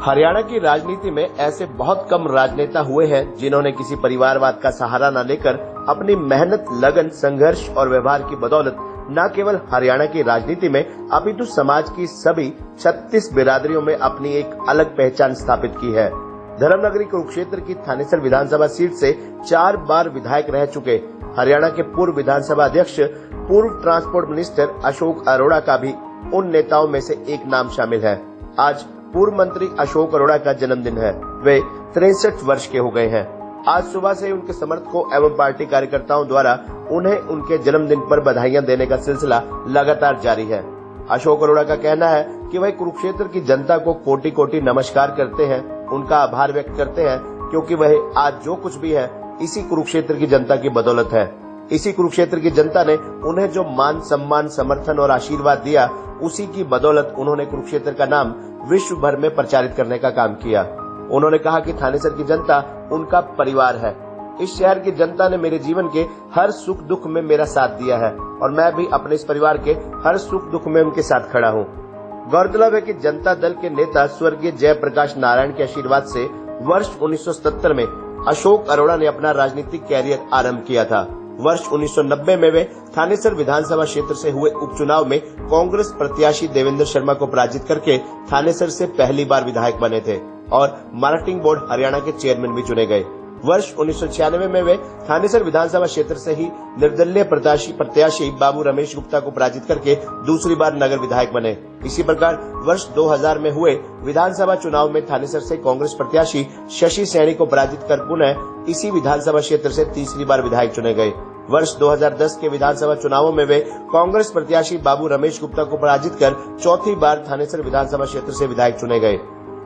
हरियाणा की राजनीति में ऐसे बहुत कम राजनेता हुए हैं जिन्होंने किसी परिवारवाद का सहारा न लेकर अपनी मेहनत, लगन, संघर्ष और व्यवहार की बदौलत न केवल हरियाणा की राजनीति में अपितु समाज की सभी 36 बिरादरियों में अपनी एक अलग पहचान स्थापित की है। धर्मनगरी कुरुक्षेत्र की थानेसर विधानसभा सीट से 4 बार विधायक रह चुके हरियाणा के पूर्व विधानसभा अध्यक्ष, पूर्व ट्रांसपोर्ट मिनिस्टर अशोक अरोड़ा का भी उन नेताओं में से एक नाम शामिल है। आज पूर्व मंत्री अशोक अरोड़ा का जन्मदिन है। वे 63 वर्ष के हो गए हैं। आज सुबह से उनके समर्थकों एवं पार्टी कार्यकर्ताओं द्वारा उन्हें उनके जन्मदिन पर बधाइयां देने का सिलसिला लगातार जारी है। अशोक अरोड़ा का कहना है कि वह कुरुक्षेत्र की जनता को कोटि कोटि नमस्कार करते हैं, उनका आभार व्यक्त करते हैं, क्योंकि वह आज जो कुछ भी है इसी कुरुक्षेत्र की जनता की बदौलत है। इसी कुरुक्षेत्र की जनता ने उन्हें जो मान, सम्मान, समर्थन और आशीर्वाद दिया, उसी की बदौलत उन्होंने कुरुक्षेत्र का नाम विश्व भर में प्रचारित करने का काम किया। उन्होंने कहा कि थानेसर की जनता उनका परिवार है। इस शहर की जनता ने मेरे जीवन के हर सुख दुख में मेरा साथ दिया है और मैं भी अपने इस परिवार के हर सुख दुख में उनके साथ खड़ा हूँ। गौरतलब है कि जनता दल के नेता स्वर्गीय जयप्रकाश नारायण के आशीर्वाद से वर्ष 1977 में अशोक अरोड़ा ने अपना राजनीतिक कैरियर आरंभ किया था। वर्ष 1990 में वे थानेसर विधानसभा क्षेत्र से हुए उपचुनाव में कांग्रेस प्रत्याशी देवेंद्र शर्मा को पराजित करके थानेसर से पहली बार विधायक बने थे और मार्केटिंग बोर्ड हरियाणा के चेयरमैन भी चुने गए। वर्ष 1996 में वे थानेसर विधानसभा क्षेत्र से ही निर्दलीय प्रत्याशी बाबू रमेश गुप्ता को पराजित करके दूसरी बार नगर विधायक बने। इसी प्रकार वर्ष 2000 में हुए विधानसभा चुनाव में थानेसर से कांग्रेस प्रत्याशी शशि सैनी को पराजित कर पुनः इसी विधानसभा क्षेत्र से तीसरी बार विधायक चुने गए। वर्ष 2010 के विधानसभा चुनावों में वे कांग्रेस प्रत्याशी बाबू रमेश गुप्ता को पराजित कर चौथी बार थानेसर विधानसभा क्षेत्र से विधायक चुने गए।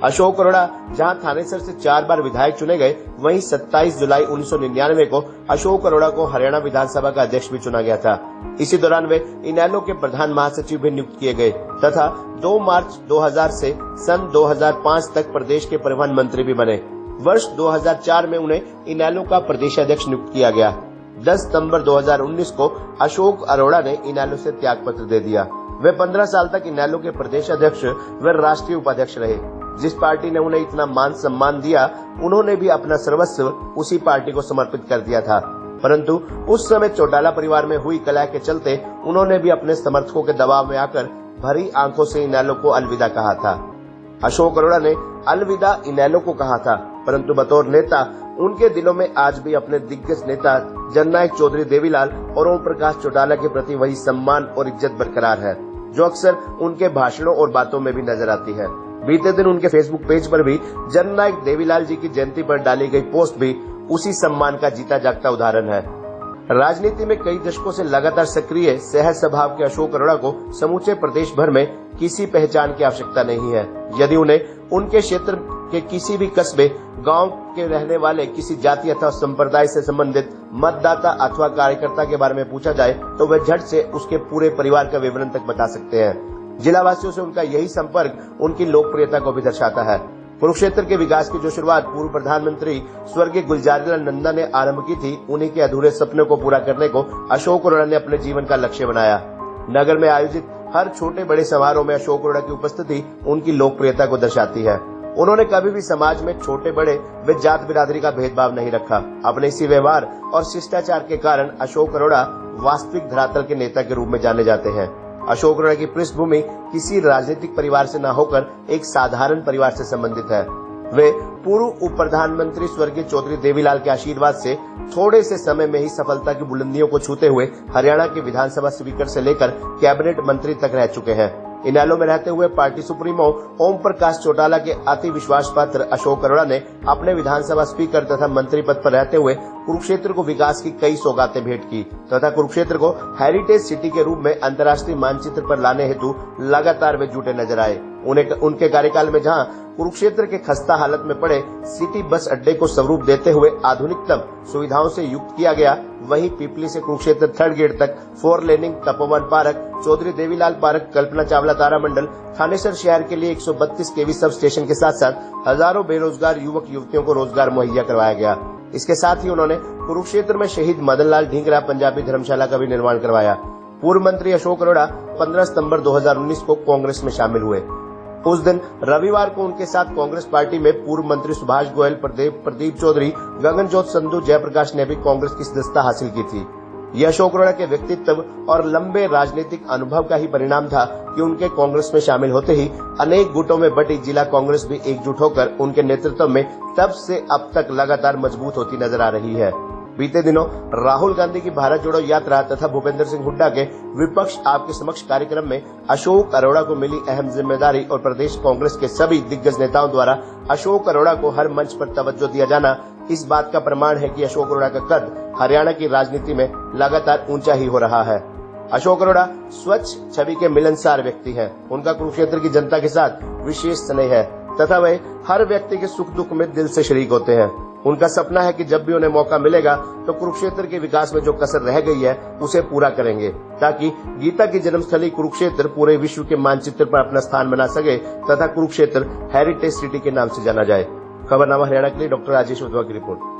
अशोक अरोड़ा जहां थानेसर से 4 बार विधायक चुने गए, वहीं 27 जुलाई 1999 को अशोक अरोड़ा को हरियाणा विधानसभा का अध्यक्ष भी चुना गया था। इसी दौरान वे इनेलो के प्रधान महासचिव भी नियुक्त किए गए तथा 2 मार्च 2000 से सन 2005 तक प्रदेश के परिवहन मंत्री भी बने। वर्ष 2004 में उन्हें इनेलो का प्रदेश अध्यक्ष नियुक्त किया गया। 10 सितंबर 2019 को अशोक अरोड़ा ने इनेलो से त्याग पत्र दे दिया। वे 15 साल तक इनेलो के प्रदेश अध्यक्ष व राष्ट्रीय उपाध्यक्ष रहे। जिस पार्टी ने उन्हें इतना मान सम्मान दिया, उन्होंने भी अपना सर्वस्व उसी पार्टी को समर्पित कर दिया था। परंतु उस समय चौटाला परिवार में हुई कलह के चलते उन्होंने भी अपने समर्थकों के दबाव में आकर भरी आंखों से इनेलो को अलविदा कहा था। अशोक अरोड़ा ने अलविदा इनेलो को कहा था, परंतु बतौर नेता उनके दिलों में आज भी अपने दिग्गज नेता जननायक चौधरी देवीलाल और ओम प्रकाश चौटाला के प्रति वही सम्मान और इज्जत बरकरार है, जो अक्सर उनके भाषणों और बातों में भी नजर आती है। बीते दिन उनके फेसबुक पेज पर भी जननायक देवीलाल जी की जयंती पर डाली गई पोस्ट भी उसी सम्मान का जीता जागता उदाहरण है। राजनीति में कई दशकों से लगातार सक्रिय, सहज स्वभाव के अशोक अरोड़ा को समूचे प्रदेश भर में किसी पहचान की आवश्यकता नहीं है। यदि उन्हें उनके क्षेत्र के किसी भी कस्बे, गांव के रहने वाले किसी जाति अथवा संप्रदाय से संबंधित मतदाता अथवा कार्यकर्ता के बारे में पूछा जाए तो वे झट से उसके पूरे परिवार का विवरण तक बता सकते हैं। जिला वासियों से उनका यही संपर्क उनकी लोकप्रियता को भी दर्शाता है। कुरुक्षेत्र के विकास की जो शुरुआत पूर्व प्रधानमंत्री स्वर्गीय गुलजारीलाल नंदा ने आरंभ की थी, उन्हीं के अधूरे सपने को पूरा करने को अशोक अरोड़ा ने अपने जीवन का लक्ष्य बनाया। नगर में आयोजित हर छोटे बड़े समारोह में अशोक अरोड़ा की उपस्थिति उनकी लोकप्रियता को दर्शाती है। उन्होंने कभी भी समाज में छोटे बड़े व जात बिरादरी का भेदभाव नहीं रखा। अपने इसी व्यवहार और शिष्टाचार के कारण अशोक अरोड़ा वास्तविक धरातल के नेता के रूप में जाने जाते हैं। अशोक अरोड़ा की पृष्ठभूमि किसी राजनीतिक परिवार से न होकर एक साधारण परिवार से संबंधित है। वे पूर्व उप प्रधानमंत्री स्वर्गीय चौधरी देवीलाल के आशीर्वाद से थोड़े से समय में ही सफलता की बुलंदियों को छूते हुए हरियाणा के विधानसभा स्पीकर से लेकर कैबिनेट मंत्री तक रह चुके हैं। इनेलो में रहते हुए पार्टी सुप्रीमो ओम प्रकाश चौटाला के अति विश्वास पात्र अशोक अरोड़ा ने अपने विधानसभा स्पीकर तथा मंत्री पद पर रहते हुए कुरुक्षेत्र को विकास की कई सौगातें भेंट की तथा कुरुक्षेत्र को हेरिटेज सिटी के रूप में अंतर्राष्ट्रीय मानचित्र पर लाने हेतु लगातार वे जुटे नजर आए। उनके कार्यकाल में जहां कुरुक्षेत्र के खस्ता हालत में पड़े सिटी बस अड्डे को स्वरूप देते हुए आधुनिकतम सुविधाओं से युक्त किया गया, वहीं पिपली से कुरुक्षेत्र 3rd गेट तक 4 laning, Tapovan park, Chaudhary Devilal park, Kalpana Chawla तारामंडल, थानेसर शहर के लिए 132 केवी सब स्टेशन के साथ साथ हजारों बेरोजगार युवक युवतियों को रोजगार मुहैया करवाया गया। इसके साथ ही उन्होंने कुरुक्षेत्र में शहीद मदन लाल ढींगरा पंजाबी धर्मशाला का भी निर्माण करवाया। पूर्व मंत्री अशोक अरोड़ा 15 सितंबर 2019 को कांग्रेस में शामिल हुए। उस दिन रविवार को उनके साथ कांग्रेस पार्टी में पूर्व मंत्री सुभाष गोयल, प्रदीप चौधरी, गगनजोत संधू, जयप्रकाश ने भी कांग्रेस की सदस्यता हासिल की थी। यह अशोक अरोड़ा के व्यक्तित्व और लंबे राजनीतिक अनुभव का ही परिणाम था कि उनके कांग्रेस में शामिल होते ही अनेक गुटों में बटी जिला कांग्रेस भी एकजुट होकर उनके नेतृत्व में तब से अब तक लगातार मजबूत होती नजर आ रही है। बीते दिनों राहुल गांधी की भारत जोड़ो यात्रा तथा भूपेंद्र सिंह हुड्डा के विपक्ष आपके समक्ष कार्यक्रम में अशोक अरोड़ा को मिली अहम जिम्मेदारी और प्रदेश कांग्रेस के सभी दिग्गज नेताओं द्वारा अशोक अरोड़ा को हर मंच पर तवज्जो दिया जाना इस बात का प्रमाण है कि अशोक अरोड़ा का कद हरियाणा की राजनीति में लगातार ऊंचा ही हो रहा है। अशोक अरोड़ा स्वच्छ छवि के मिलनसार व्यक्ति हैं। उनका कुरुक्षेत्र की जनता के साथ विशेष स्नेह है तथा वे हर व्यक्ति के सुख दुख में दिल से शरीक होते हैं। उनका सपना है कि जब भी उन्हें मौका मिलेगा तो कुरुक्षेत्र के विकास में जो कसर रह गई है उसे पूरा करेंगे, ताकि गीता की जन्मस्थली कुरुक्षेत्र पूरे विश्व के मानचित्र पर अपना स्थान बना सके तथा कुरुक्षेत्र हेरिटेज सिटी के नाम से जाना जाए। खबरनामा हरियाणा के लिए डॉक्टर राजेश वधवा की रिपोर्ट।